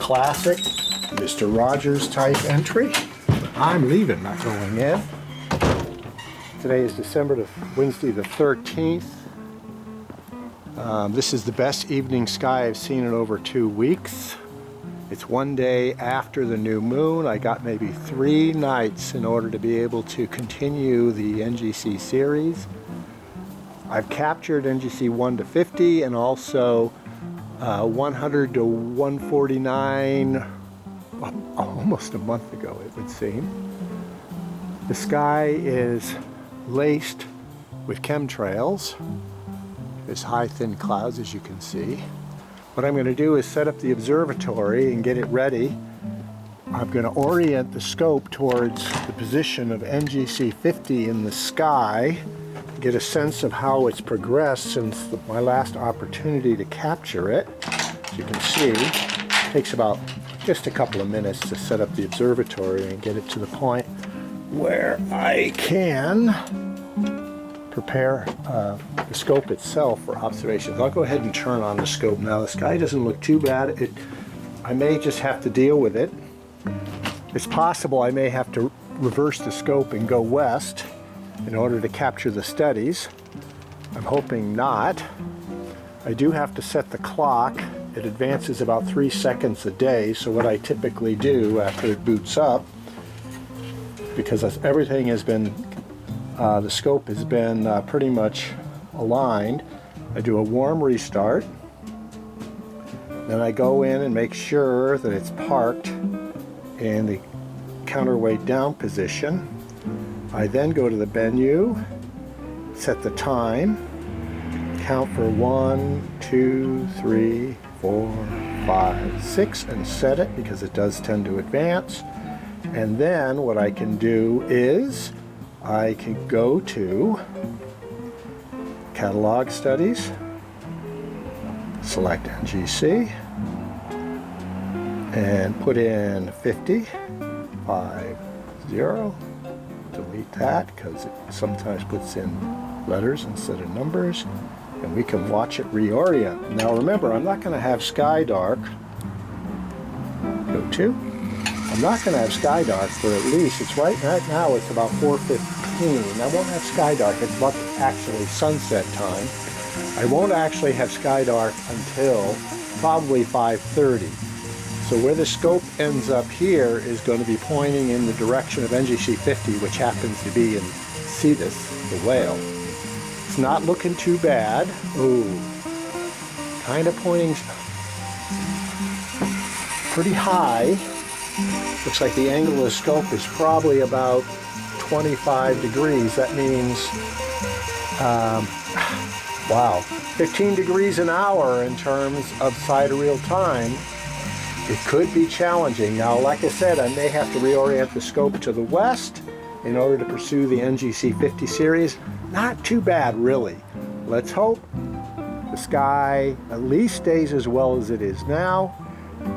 classic Mr. Rogers type entry. I'm leaving, not going in. Today is Wednesday the 13th. This is the best evening sky I've seen in over 2 weeks. It's one day after the new moon. I got maybe 3 nights in order to be able to continue the NGC series. I've captured NGC 1 to 50 and also 100 to 149 almost a month ago, it would seem. The sky is laced with chemtrails. There's high thin clouds, as you can see. What I'm going to do is set up the observatory and get it ready. I'm going to orient the scope towards the position of NGC 50 in the sky, get a sense of how it's progressed since my last opportunity to capture it. As you can see, it takes about just a couple of minutes to set up the observatory and get it to the point where I can prepare the scope itself for observations. I'll go ahead and turn on the scope now. The sky doesn't look too bad. I may just have to deal with it. It's possible I may have to reverse the scope and go west in order to capture the studies. I'm hoping not. I do have to set the clock. It advances about 3 seconds a day, so what I typically do after it boots up, because everything has been, the scope has been pretty much aligned, I do a warm restart. Then I go in and make sure that it's parked in the counterweight down position. I then go to the menu, set the time, count for 1, 2, 3, 4, 5, 6, and set it because it does tend to advance. And then what I can do is I can go to Catalog Studies, select NGC, and put in 50, 5, 0. Delete that because it sometimes puts in letters instead of numbers, and we can watch it reorient. Now remember, I'm not going to have sky dark. Go to. I'm not going to have sky dark for at least, right now it's about 4:15. I won't have sky dark. It's about actually sunset time. I won't actually have sky dark until probably 5:30. So where the scope ends up here is going to be pointing in the direction of NGC 50, which happens to be in Cetus, the whale. It's not looking too bad. Ooh, kind of pointing pretty high. Looks like the angle of the scope is probably about 25 degrees. That means, wow, 15 degrees an hour in terms of sidereal time. It could be challenging. Now, like I said, I may have to reorient the scope to the west in order to pursue the NGC 50 series. Not too bad, really. Let's hope the sky at least stays as well as it is now.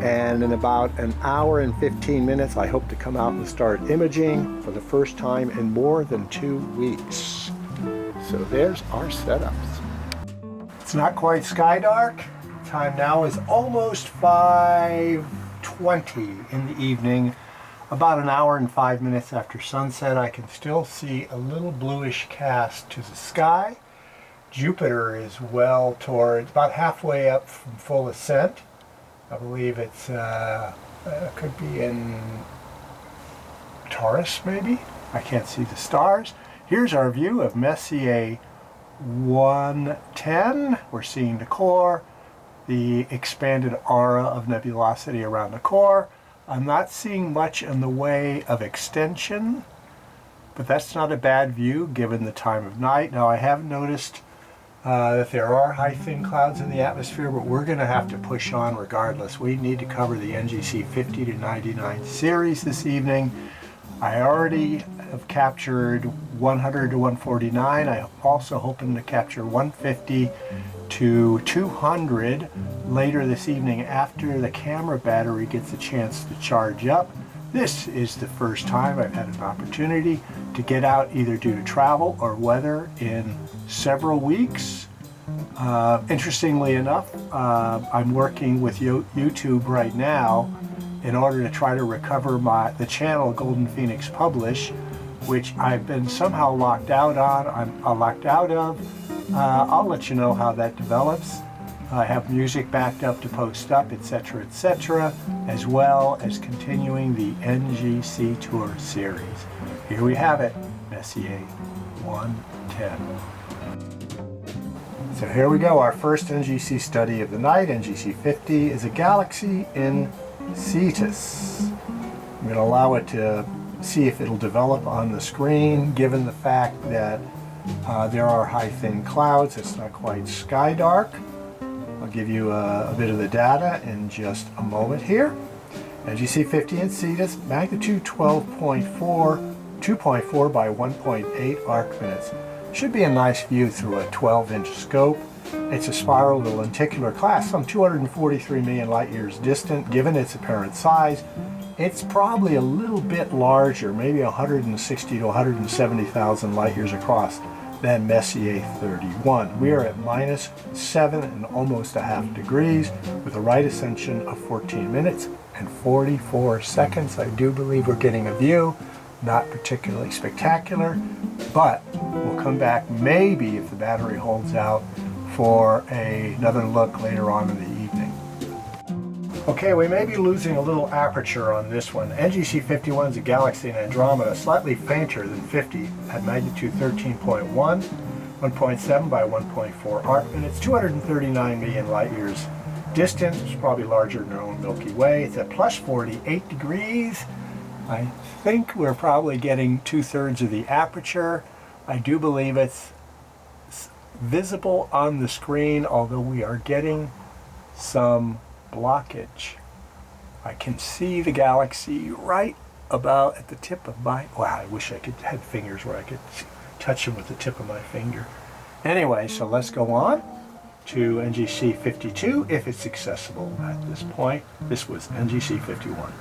And in about an hour and 15 minutes, I hope to come out and start imaging for the first time in more than 2 weeks. So there's our setups. It's not quite sky dark. Time now is almost 5:20 in the evening. About an hour and 5 minutes after sunset, I can still see a little bluish cast to the sky. Jupiter is well towards about halfway up from full ascent. I believe it's could be in Taurus, maybe. I can't see the stars. Here's our view of Messier 110. We're seeing the core, the expanded aura of nebulosity around the core. I'm not seeing much in the way of extension, but that's not a bad view given the time of night. Now I have noticed that there are high thin clouds in the atmosphere, but we're going to have to push on regardless. We need to cover the NGC 50 to 99 series this evening. I already have captured 100 to 149. I'm also hoping to capture 150 to 200 later this evening after the camera battery gets a chance to charge up. This is the first time I've had an opportunity to get out either due to travel or weather in several weeks. Interestingly enough, I'm working with YouTube right now in order to try to recover the channel Golden Phoenix Publish, which I've been somehow locked out on. I'm locked out of. I'll let you know how that develops. I have music backed up to post up, etc., etc., as well as continuing the NGC Tour series. Here we have it, Messier 110. So here we go, our first NGC study of the night. NGC 50 is a galaxy in Cetus. I'm going to allow it to see if it'll develop on the screen, given the fact that there are high thin clouds. It's not quite sky dark. I'll give you a bit of the data in just a moment here. NGC 50 in Cetus, magnitude 12.4, 2.4 by 1.8 arc minutes. Should be a nice view through a 12-inch scope. It's a spiral to lenticular class, some 243 million light years distant. Given its apparent size, it's probably a little bit larger, maybe 160 to 170,000 light years across, than Messier 31. We are at -7 and almost a half degrees with a right ascension of 14 minutes and 44 seconds. I do believe we're getting a view, not particularly spectacular, but we'll come back maybe if the battery holds out for another look later on in the evening. Okay, we may be losing a little aperture on this one. NGC 51 is a galaxy in Andromeda, slightly fainter than 50 at magnitude 13.1, 1.7 by 1.4 arc minutes, 239 million light years distant. It's probably larger than our own Milky Way. It's at plus 48 degrees. I think we're probably getting 2/3 of the aperture. I do believe it's visible on the screen, although we are getting some blockage. I can see the galaxy right about at the tip of my, wow, I wish I could have fingers where I could touch them with the tip of my finger. Anyway, so let's go on to NGC 52 if it's accessible at this point. This was NGC 51.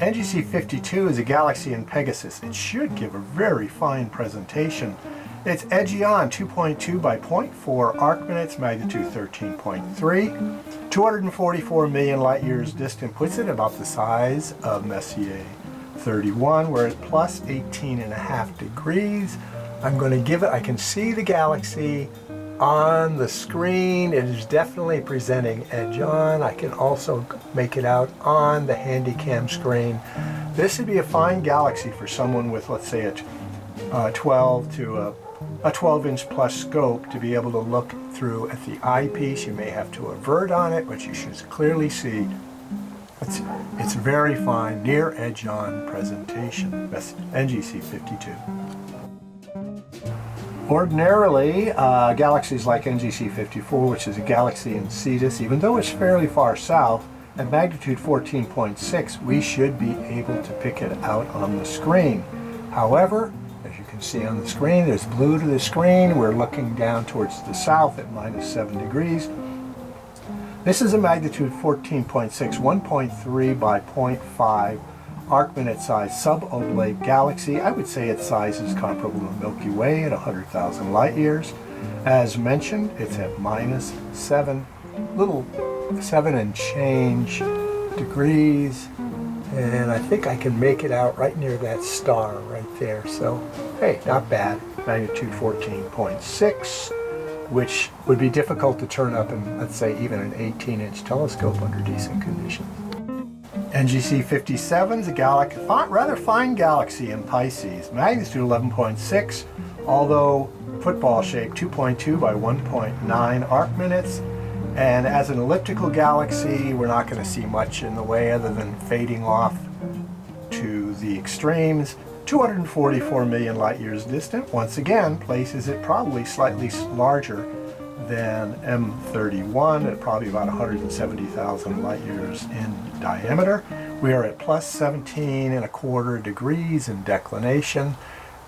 NGC 52 is a galaxy in Pegasus. It should give a very fine presentation. It's edgy on, 2.2 by 0.4 arc minutes, magnitude 13.3, 244 million light years distant, puts it about the size of Messier 31. We're at plus 18.5 degrees. I'm going to give it, I can see the galaxy on the screen. It is definitely presenting edge on. I can also make it out on the Handycam screen. This would be a fine galaxy for someone with, let's say, a 12-inch plus scope to be able to look through at the eyepiece. You may have to avert on it, but you should clearly see it's very fine, near edge on presentation. That's NGC 52. Ordinarily, galaxies like NGC 54, which is a galaxy in Cetus, even though it's fairly far south, at magnitude 14.6, we should be able to pick it out on the screen. However, as you can see on the screen, there's blue to the screen. We're looking down towards the south at -7 degrees. This is a magnitude 14.6, 1.3 by 0.5 arc minute size suboblate galaxy. I would say its size is comparable to Milky Way at 100,000 light years. As mentioned, it's at -7, little 7 and change degrees. And I think I can make it out right near that star right there. So, hey, not bad. Magnitude 14.6, which would be difficult to turn up in, let's say, even an 18-inch telescope under decent conditions. NGC 57 is a rather fine galaxy in Pisces. Magnitude 11.6, although football shape, 2.2 by 1.9 arc minutes. And as an elliptical galaxy, we're not going to see much in the way other than fading off to the extremes. 244 million light years distant, once again, places it probably slightly larger than M31 at probably about 170,000 light years in diameter. We are at plus 17.25 degrees in declination.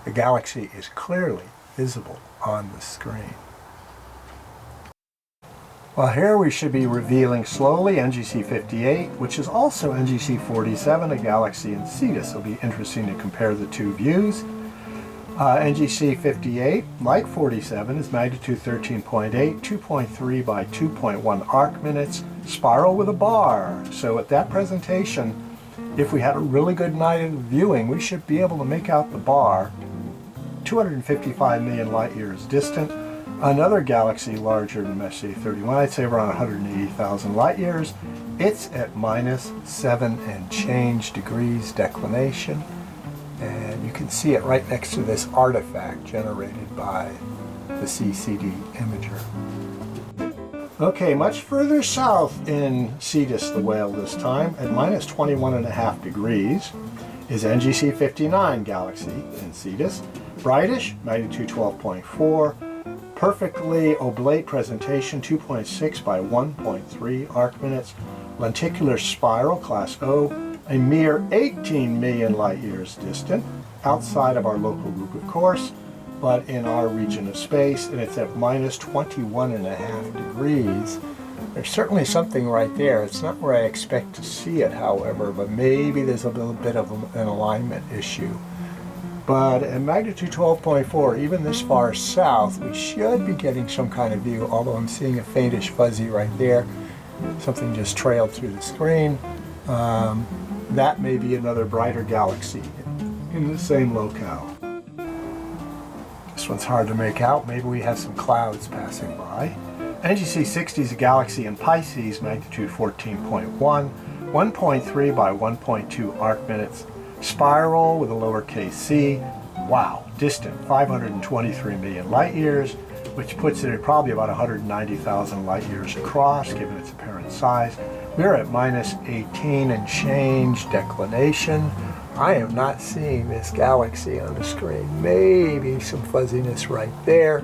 The galaxy is clearly visible on the screen. Well, here we should be revealing slowly NGC 58, which is also NGC 47, a galaxy in Cetus. It'll be interesting to compare the two views. NGC 58, like 47, is magnitude 13.8, 2.3 by 2.1 arc minutes, spiral with a bar. So at that presentation, if we had a really good night of viewing, we should be able to make out the bar 255 million light years distant. Another galaxy larger than Messier 31, I'd say around 180,000 light years. It's at -7 and change degrees declination. And you can see it right next to this artifact generated by the CCD imager. Okay, much further south in Cetus the Whale this time, at -21.5 degrees, is NGC 59 galaxy in Cetus. Brightish, magnitude 12.4, perfectly oblate presentation, 2.6 by 1.3 arc minutes, lenticular spiral, class O, a mere 18 million light years distant, outside of our local group of course, but in our region of space, and it's at -21.5 degrees. There's certainly something right there. It's not where I expect to see it, however, but maybe there's a little bit of an alignment issue. But at magnitude 12.4, even this far south, we should be getting some kind of view, although I'm seeing a faintish fuzzy right there. Something just trailed through the screen. That may be another brighter galaxy in the same locale. This one's hard to make out. Maybe we have some clouds passing by. NGC 60 is a galaxy in Pisces, magnitude 14.1, 1.3 by 1.2 arc minutes, spiral with a lowercase c. Wow, distant 523 million light years, which puts it at probably about 190,000 light years across, given its apparent size. We're at -18 and change declination. I am not seeing this galaxy on the screen. Maybe some fuzziness right there.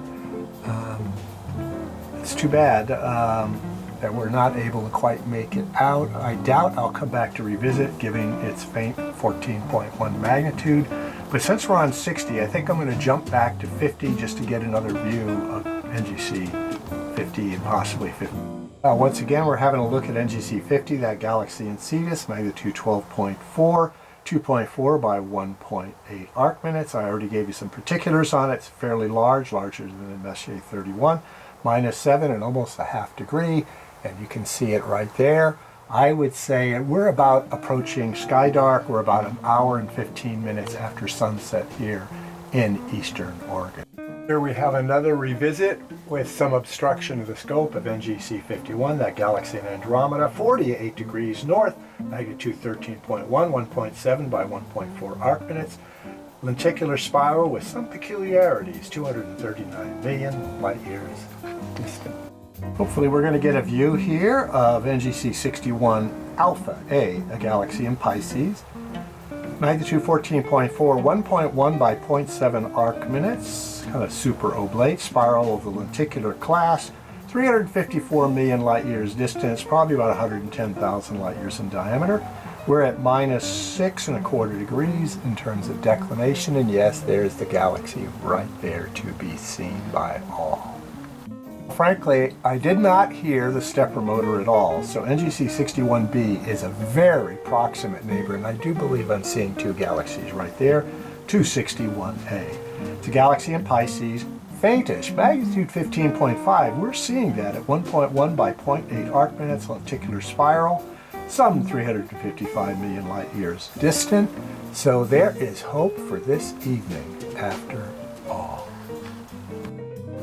It's too bad that we're not able to quite make it out. I doubt I'll come back to revisit, given its faint 14.1 magnitude. But since we're on 60, I think I'm going to jump back to 50 just to get another view of NGC 50 and possibly 50. Once again, we're having a look at NGC 50, that galaxy in Cetus, magnitude 12.4, 2.4 by 1.8 arc minutes. I already gave you some particulars on it. It's fairly large, larger than the Messier 31, -7 and almost a half degree, and you can see it right there. I would say we're about approaching sky dark. We're about an hour and 15 minutes after sunset here in eastern Oregon. Here we have another revisit with some obstruction of the scope of NGC 51, that galaxy in Andromeda, 48 degrees north, magnitude 13.1, 1.7 by 1.4 arc minutes, lenticular spiral with some peculiarities, 239 million light years distant. Hopefully we're going to get a view here of NGC 61 Alpha A, a galaxy in Pisces, magnitude 14.4, 1.1 by 0.7 arc minutes, kind of super oblate, spiral of the lenticular class, 354 million light years distance, probably about 110,000 light years in diameter. We're at -6.25 degrees in terms of declination, and yes, there's the galaxy right there to be seen by all. Frankly, I did not hear the stepper motor at all, so NGC 61b is a very proximate neighbor, and I do believe I'm seeing two galaxies right there, 261a. It's a galaxy in Pisces, faintish, magnitude 15.5. We're seeing that at 1.1 by 0.8 arc minutes, lenticular spiral, some 355 million light years distant, so there is hope for this evening after all.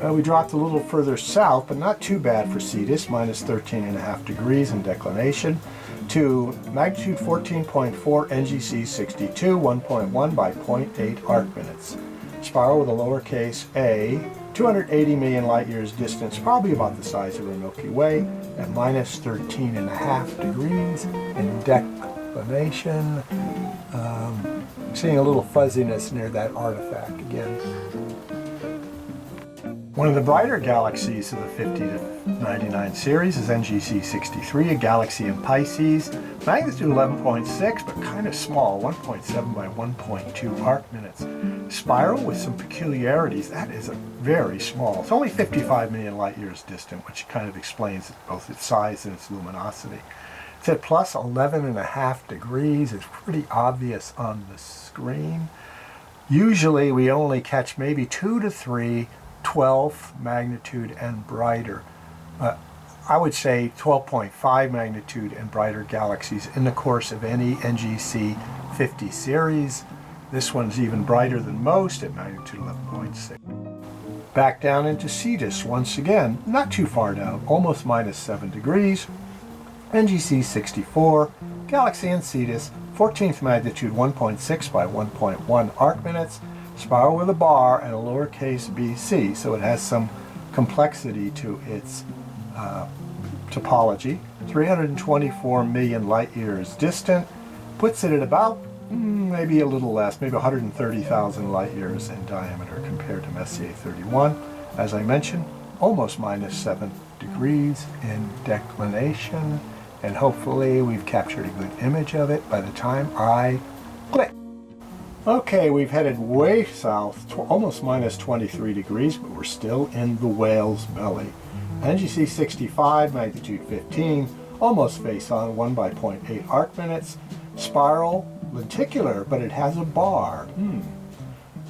We dropped a little further south, but not too bad for Cetus, -13.5 degrees in declination, to magnitude 14.4 NGC 62, 1.1 by 0.8 arc minutes. Spiral with a lowercase a, 280 million light years distance, probably about the size of our Milky Way, at -13.5 degrees in declination. Seeing a little fuzziness near that artifact again. One of the brighter galaxies of the 50 to 99 series is NGC 63, a galaxy in Pisces, magnitude 11.6, but kind of small, 1.7 by 1.2 arc minutes. Spiral with some peculiarities. That is very small. It's only 55 million light years distant, which kind of explains both its size and its luminosity. It's at +11.5 degrees. It's pretty obvious on the screen. Usually we only catch maybe 2 to 3 12th magnitude and brighter. I would say 12.5 magnitude and brighter galaxies in the course of any NGC 50 series. This one's even brighter than most at magnitude 11.6. Back down into Cetus once again, not too far down, almost minus 7 degrees. NGC 64, galaxy in Cetus, 14th magnitude 1.6 by 1.1 arc minutes, spiral with a bar and a lowercase bc, so it has some complexity to its topology. 324 million light years distant, puts it at about maybe a little less, maybe 130,000 light years in diameter compared to Messier 31. As I mentioned, almost minus 7 degrees in declination, and hopefully we've captured a good image of it by the time I click. Okay, we've headed way south, almost minus 23 degrees, but we're still in the whale's belly. NGC 65, magnitude 15, almost face on, 1 by 0.8 arc minutes, spiral, lenticular, but it has a bar.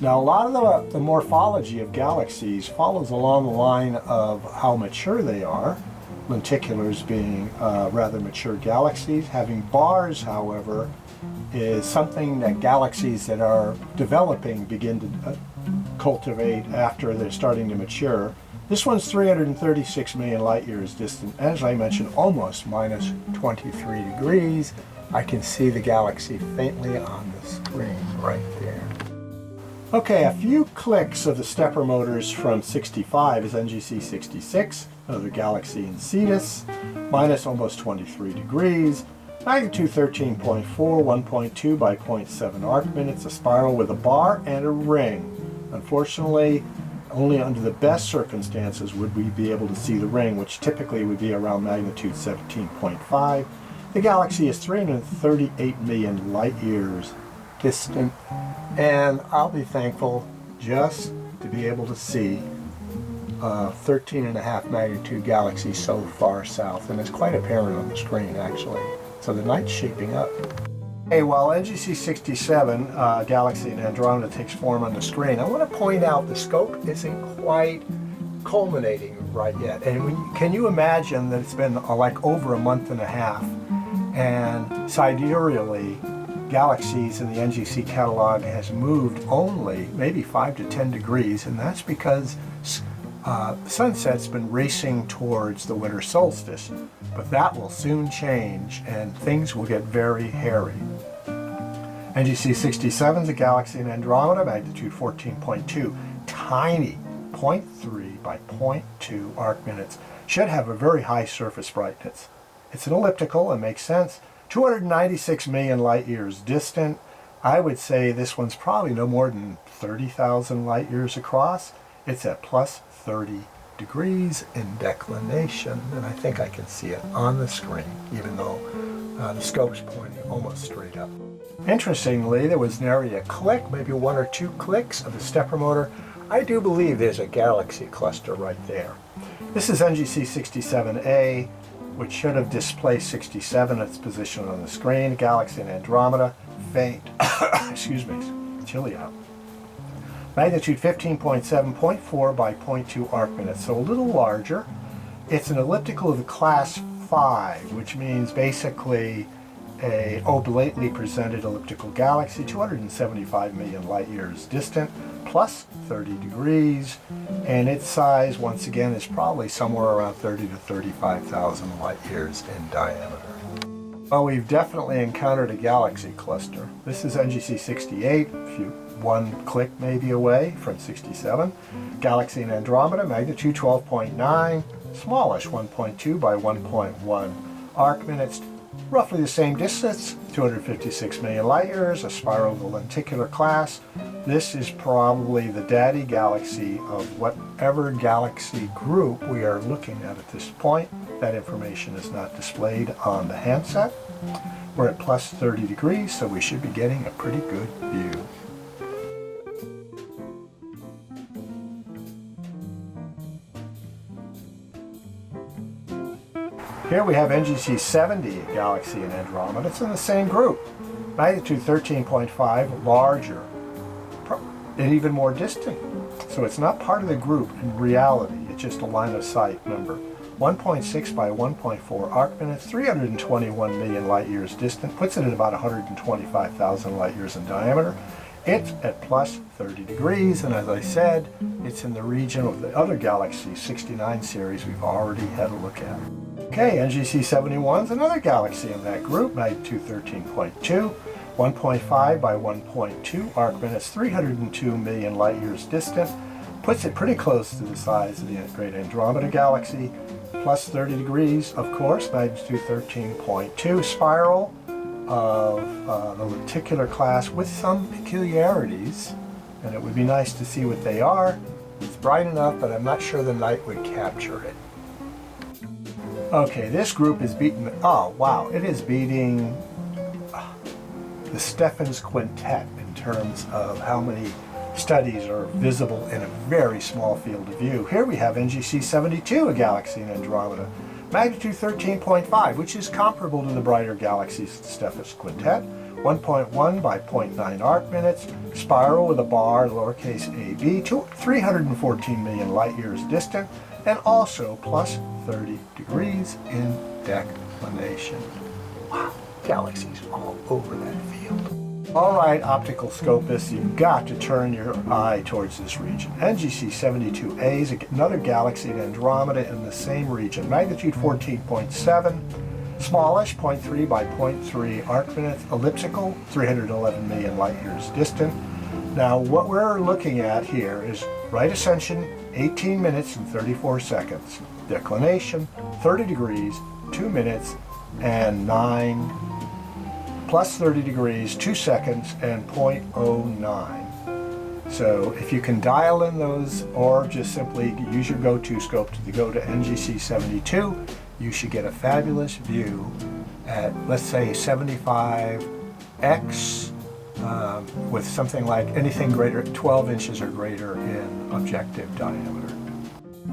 Now, a lot of the morphology of galaxies follows along the line of how mature they are, lenticulars being rather mature galaxies. Having bars, however, is something that galaxies that are developing begin to cultivate after they're starting to mature. This one's 336 million light years distant. As I mentioned, almost minus 23 degrees. I can see the galaxy faintly on the screen right there. Okay, a few clicks of the stepper motors from 65 is NGC 66, another galaxy in Cetus, minus almost 23 degrees, magnitude 13.4, 1.2 by 0.7 arc minutes, a spiral with a bar and a ring. Unfortunately, only under the best circumstances would we be able to see the ring, which typically would be around magnitude 17.5. The galaxy is 338 million light years distant, and I'll be thankful just to be able to see 13.5 magnitude galaxy so far south, and it's quite apparent on the screen actually. So the night's shaping up. Hey, while NGC 67, Galaxy in Andromeda, takes form on the screen, I want to point out the scope isn't quite culminating right yet. And can you imagine that it's been like over a month and a half, and sidereally, galaxies in the NGC catalog has moved only maybe 5 to 10 degrees, and that's because sunset's been racing towards the winter solstice. But that will soon change, and things will get very hairy. NGC 67 is a galaxy in Andromeda, magnitude 14.2, tiny, 0.3 by 0.2 arc minutes. Should have a very high surface brightness. It's an elliptical and makes sense. 296 million light years distant. I would say this one's probably no more than 30,000 light years across. It's at plus 30 degrees in declination, and I think I can see it on the screen, even though the scope's pointing almost straight up. Interestingly, there was nary a click, maybe 1 or 2 clicks of the stepper motor. I do believe there's a galaxy cluster right there. This is NGC 67A, which should have displaced 67 at its position on the screen. Galaxy in Andromeda, faint, excuse me, chilly out. Magnitude 15.7, 0.4 by 0.2 arc minutes, so a little larger. It's an elliptical of the class 5, which means basically a oblately presented elliptical galaxy, 275 million light years distant, plus 30 degrees, and its size, once again, is probably somewhere around 30 to 35,000 light years in diameter. Well, we've definitely encountered a galaxy cluster. This is NGC 68, one click maybe away from 67. Galaxy in Andromeda, magnitude 12.9, smallish, 1.2 by 1.1 arc minutes, roughly the same distance, 256 million light years, a spiral of the lenticular class. This is probably the daddy galaxy of whatever galaxy group we are looking at this point. That information is not displayed on the handset. We're at plus 30 degrees, so we should be getting a pretty good view. Here we have NGC 70, a galaxy in Andromeda. It's in the same group. Magnitude 13.5, larger. and even more distant. So it's not part of the group in reality, it's just a line of sight number. 1.6 by 1.4 arc minutes, 321 million light years distant, puts it at about 125,000 light years in diameter. It's at plus 30 degrees, and as I said, it's in the region of the other galaxy 69 series we've already had a look at. Okay, NGC 71 is another galaxy in that group, magnitude 13.2, 1.5 by 1.2 arc minutes, 302 million light years distant, puts it pretty close to the size of the Great Andromeda Galaxy, plus 30 degrees, of course, magnitude 13.2, spiral of the lenticular class with some peculiarities, and it would be nice to see what they are. It's bright enough, but I'm not sure the light would capture it. Okay, this group is beating, oh wow, it is beating the Stephan's Quintet in terms of how many studies are visible in a very small field of view. Here we have NGC 72, a galaxy in Andromeda, magnitude 13.5, which is comparable to the brighter galaxies Stephan's Quintet, 1.1 by 0.9 arc minutes, spiral with a bar, lowercase ab, 314 million light years distant, and also plus 30 degrees in declination. Wow, galaxies all over that field. All right, optical scopists, you've got to turn your eye towards this region. NGC 72A is another galaxy in Andromeda in the same region, magnitude 14.7, smallish, 0.3 by 0.3 arc minutes, elliptical, 311 million light years distant. Now, what we're looking at here is right ascension, 18 minutes and 34 seconds. Declination, 30 degrees, 2 minutes and 9, plus 30 degrees, 2 seconds, and 0.09. So if you can dial in those, or just simply use your go-to scope to go to NGC 72, you should get a fabulous view at, let's say, 75x, with something like anything greater, 12 inches or greater in objective diameter.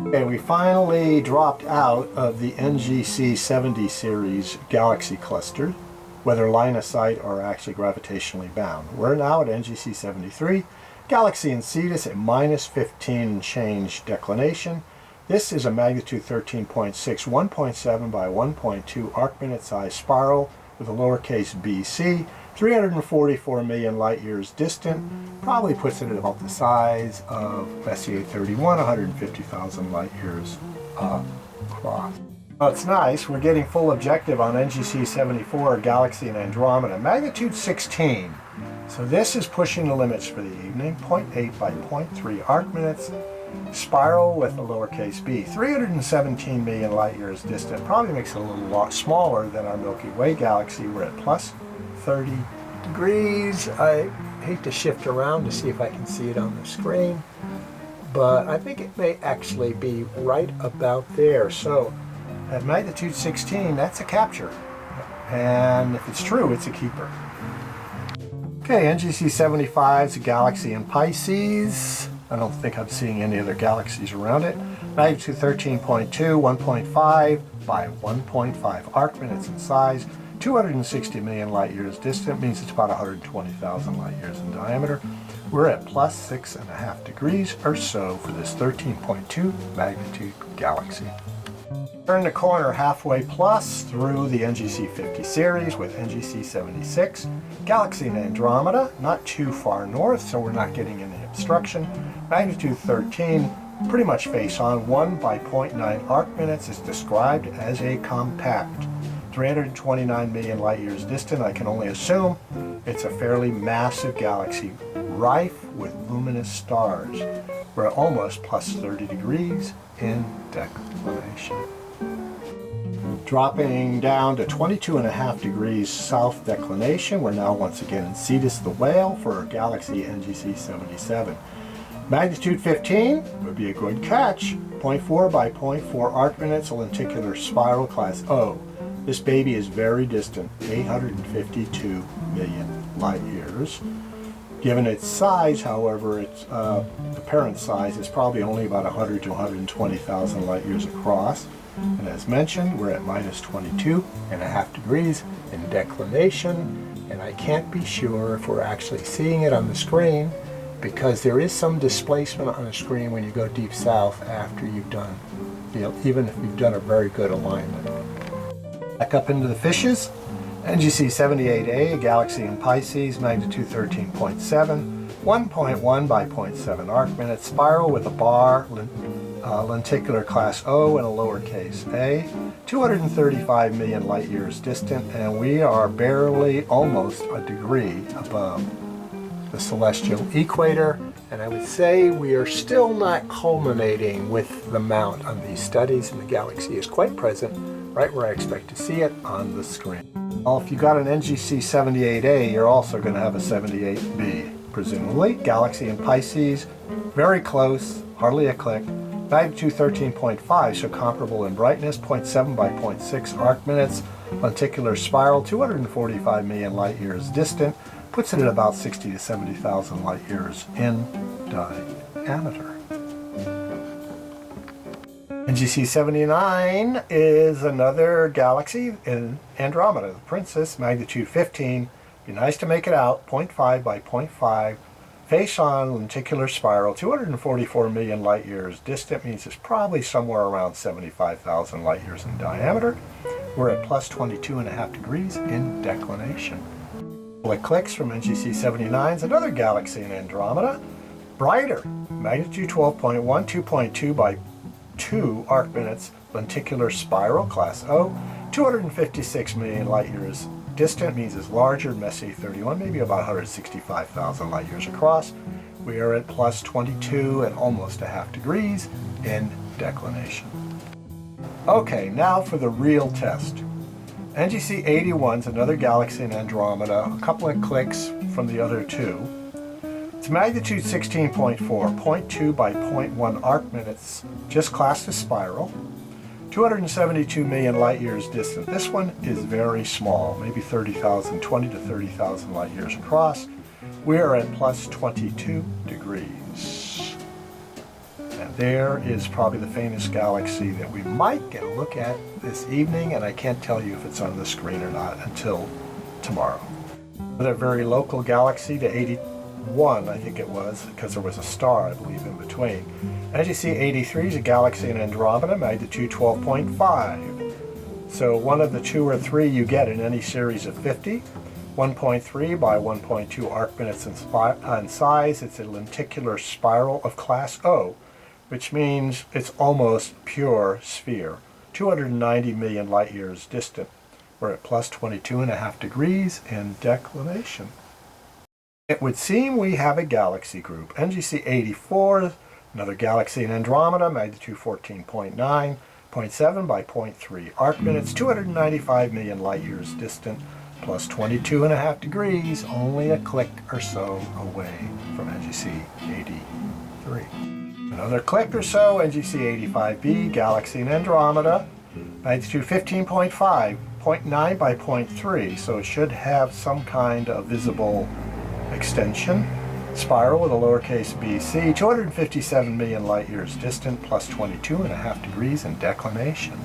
Okay, we finally dropped out of the NGC 70 series galaxy cluster, whether line of sight or actually gravitationally bound. We're now at NGC 73, galaxy in Cetus at minus 15 and change declination. This is a magnitude 13.6, 1.7 by 1.2 arc minute size spiral with a lowercase bc, 344 million light years distant, probably puts it at about the size of Messier 31, 150,000 light years across. Well, it's nice, we're getting full objective on NGC 74, galaxy in Andromeda, magnitude 16. So this is pushing the limits for the evening, 0.8 by 0.3 arc minutes, spiral with a lowercase b, 317 million light years distant, probably makes it a little lot smaller than our Milky Way galaxy. We're at plus 30 degrees. I hate to shift around to see if I can see it on the screen, but I think it may actually be right about there. So at magnitude 16, that's a capture. And if it's true, it's a keeper. Okay, NGC 75 is a galaxy in Pisces. I don't think I'm seeing any other galaxies around it. Magnitude 13.2, 1.5 by 1.5 arc minutes in size, 260 million light years distant, means it's about 120,000 light years in diameter. We're at plus 6.5 degrees or so for this 13.2 magnitude galaxy. Turn the corner halfway plus through the NGC 50 series with NGC 76, galaxy in Andromeda, not too far north, so we're not getting any obstruction. Magnitude 13, pretty much face on, 1 by 0.9 arc minutes, is described as a compact. 329 million light years distant, I can only assume it's a fairly massive galaxy, rife with luminous stars. We're at almost plus 30 degrees in declination. Dropping down to 22.5 degrees south declination, we're now once again in Cetus the Whale for our galaxy NGC 77. Magnitude 15 would be a good catch. 0.4 by 0.4 arc minutes, a lenticular spiral class O. This baby is very distant, 852 million light years. Given its size, however, its apparent size is probably only about 100 to 120,000 light years across. And as mentioned, we're at minus 22.5 degrees in declination, and I can't be sure if we're actually seeing it on the screen. because there is some displacement on the screen when you go deep south after you've done, even if you've done a very good alignment. Back up into the fishes. NGC 78A, a galaxy in Pisces, magnitude 13.7, 1.1 by 0.7 arc-minute, spiral with a bar, lenticular class O and a lowercase a, 235 million light years distant, and we are barely almost a degree above the celestial equator. And I would say we are still not culminating with the mount on these studies, and the galaxy is quite present right where I expect to see it on the screen. Well, if you got an NGC 78A, you're also going to have a 78B, presumably. Galaxy in Pisces, very close, hardly a click. Magnitude 13.5, so comparable in brightness, 0.7 by 0.6 arc-minutes, lenticular spiral, 245 million light years distant, puts it at about 60 to 70,000 light years in diameter. NGC 79 is another galaxy in Andromeda, the Princess, magnitude 15. Be nice to make it out, 0.5 by 0.5. Face on lenticular spiral, 244 million light years distant, means it's probably somewhere around 75,000 light years in diameter. We're at plus 22.5 degrees in declination. Eclipse from NGC 79 is another galaxy in Andromeda, brighter, magnitude 12.1, 2.2 by 2 arc-minutes, lenticular spiral, class O, 256 million light years distant, means it's larger, Messier 31, maybe about 165,000 light years across. We are at plus 22 and almost a half degrees in declination. Okay, now for the real test. NGC 81 is another galaxy in Andromeda, a couple of clicks from the other two. It's magnitude 16.4, 0.2 by 0.1 arc-minutes, just classed as spiral. 272 million light years distant. This one is very small, maybe 30,000, 20 to 30,000 light years across. We are at plus 22 degrees. And there is probably the faintest galaxy that we might get a look at this evening, and I can't tell you if it's on the screen or not until tomorrow. Another very local galaxy to 81, I think it was, because there was a star, I believe, in between. NGC 83 is a galaxy in Andromeda, magnitude 12.5. So one of the 2 or 3 you get in any series of 50. 1.3 by 1.2 arc-minutes in size. It's a lenticular spiral of class O, which means it's almost pure sphere. 290 million light years distant. We're at plus 22.5 degrees in declination. It would seem we have a galaxy group. NGC 84, another galaxy in Andromeda, magnitude 14.9, 0.7 by 0.3 arc-minutes, 295 million light years distant, plus 22.5 degrees, only a click or so away from NGC 83. Another click or so, NGC 85b, galaxy in Andromeda, magnitude 15.5, 0.9 by 0.3, so it should have some kind of visible extension. Spiral with a lowercase bc, 257 million light years distant, plus 22.5 degrees in declination.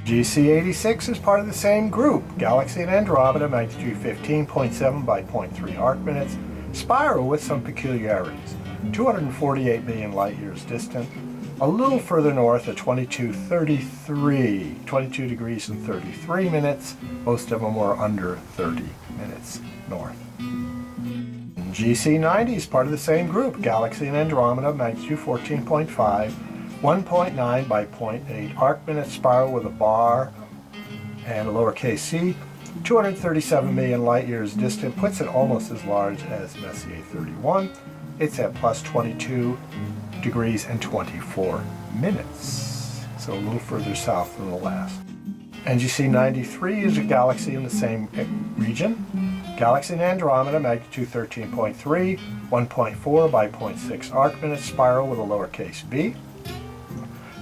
GC86 is part of the same group, galaxy in Andromeda, magnitude 15.7 by 0.3 arc-minutes, spiral with some peculiarities, 248 million light years distant, a little further north at 22 degrees and 33 minutes, most of them were under 30 minutes north. GC90 is part of the same group, galaxy in Andromeda, magnitude 14.5, 1.9 by 0.8 arc-minute, spiral with a bar and a lowercase c, 237 million light years distant, puts it almost as large as Messier 31. It's at plus 22 degrees and 24 minutes, so a little further south than the last. NGC 93 is a galaxy in the same region. Galaxy in Andromeda, magnitude 13.3, 1.4 by 0.6 arc-minute, spiral with a lowercase b.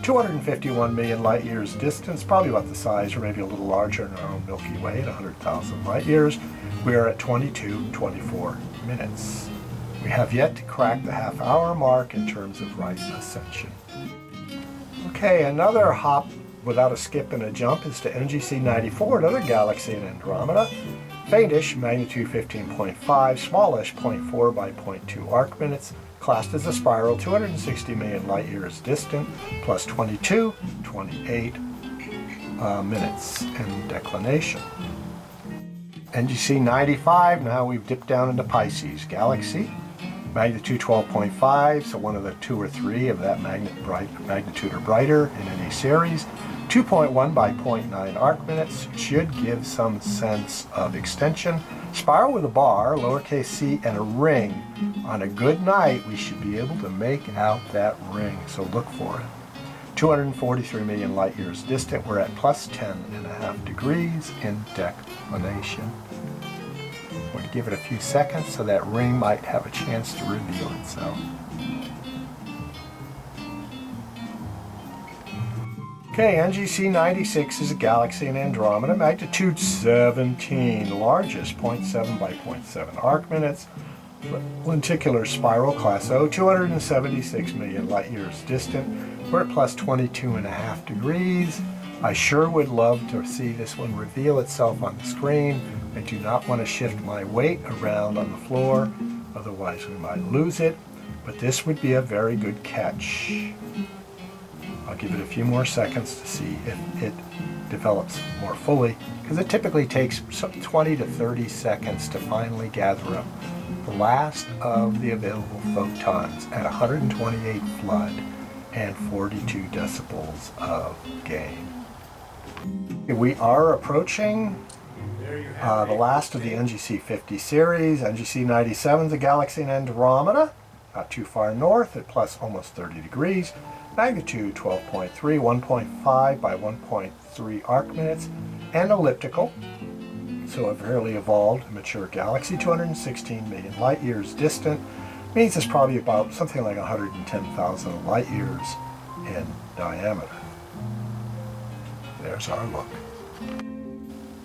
251 million light years distance, probably about the size or maybe a little larger in our own Milky Way at 100,000 light years. We are at 22-24 minutes. We have yet to crack the half-hour mark in terms of right ascension. Okay, another hop without a skip and a jump is to NGC 94, another galaxy in Andromeda. Faintish, magnitude 15.5, smallish, 0.4 by 0.2 arc minutes, classed as a spiral, 260 million light years distant, plus 28 minutes in declination. NGC 95, now we've dipped down into Pisces galaxy, magnitude 12.5, so one of the 2 or 3 of that magnitude or brighter in any series. 2.1 by 0.9 arc minutes, should give some sense of extension. Spiral with a bar, lowercase c, and a ring. On a good night, we should be able to make out that ring, so look for it. 243 million light years distant, we're at plus 10.5 degrees in declination. I'm going to give it a few seconds so that ring might have a chance to reveal itself. Okay, NGC 96 is a galaxy in Andromeda, magnitude 17, largest, 0.7 by 0.7 arc minutes, lenticular spiral, class O, 276 million light years distant. We're at plus 22.5 degrees. I sure would love to see this one reveal itself on the screen. I do not want to shift my weight around on the floor, otherwise we might lose it, but this would be a very good catch. I'll give it a few more seconds to see if it develops more fully, because it typically takes 20 to 30 seconds to finally gather up the last of the available photons at 128 flood and 42 decibels of gain. We are approaching the last of the NGC 50 series. NGC 97 is a galaxy in Andromeda, not too far north at plus almost 30 degrees. Magnitude 12.3, 1.5 by 1.3 arc minutes, and elliptical, so a fairly evolved, mature galaxy, 216 million light years distant, means it's probably about something like 110,000 light years in diameter. There's our look.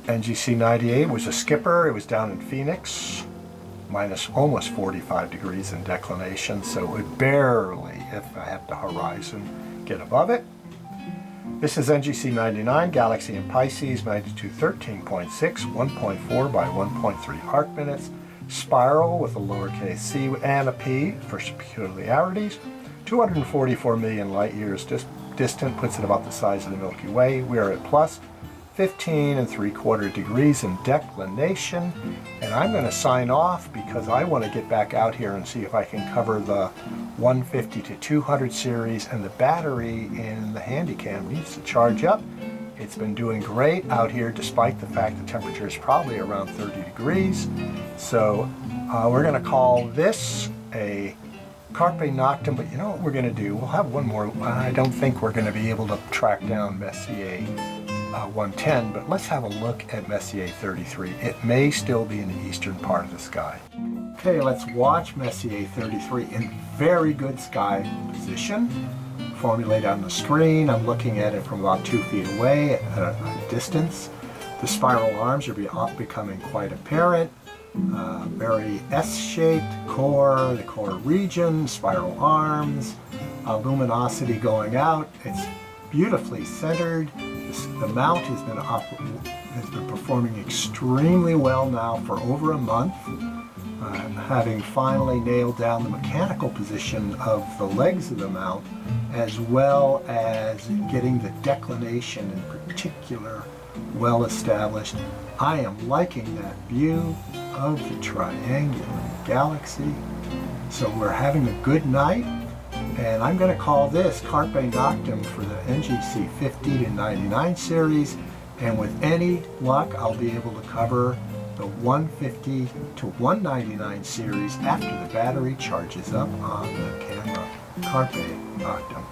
NGC 98 was a skipper. It was down in Phoenix, minus almost 45 degrees in declination, so it would barely, if I had the horizon, get above it. This is NGC 99, galaxy in Pisces, magnitude 13.6, 1.4 by 1.3 arc minutes, spiral with a lowercase c and a p for peculiarities, 244 million light years distant, puts it about the size of the Milky Way. We are at plus 15 3/4 degrees in declination, and I'm going to sign off because I want to get back out here and see if I can cover the 150 to 200 series, and the battery in the Handycam needs to charge up. It's been doing great out here despite the fact the temperature is probably around 30 degrees. So we're going to call this a Carpe Noctem, but you know what we're going to do? We'll have one more. I don't think we're going to be able to track down Messier 110, but let's have a look at Messier 33. It may still be in the eastern part of the sky. Okay, let's watch Messier 33 in very good sky position. Formulated on the screen. I'm looking at it from about 2 feet away at a distance. The spiral arms are becoming quite apparent. Very S-shaped core, the core region, spiral arms, luminosity going out. It's beautifully centered. The mount has been performing extremely well now for over a month, having finally nailed down the mechanical position of the legs of the mount, as well as getting the declination in particular well established. I am liking that view of the triangular galaxy. So we're having a good night, and I'm going to call this Carpe Noctem for the NGC 50 to 99 series, and with any luck I'll be able to cover the 150 to 199 series after the battery charges up on the camera. Carpe Noctem.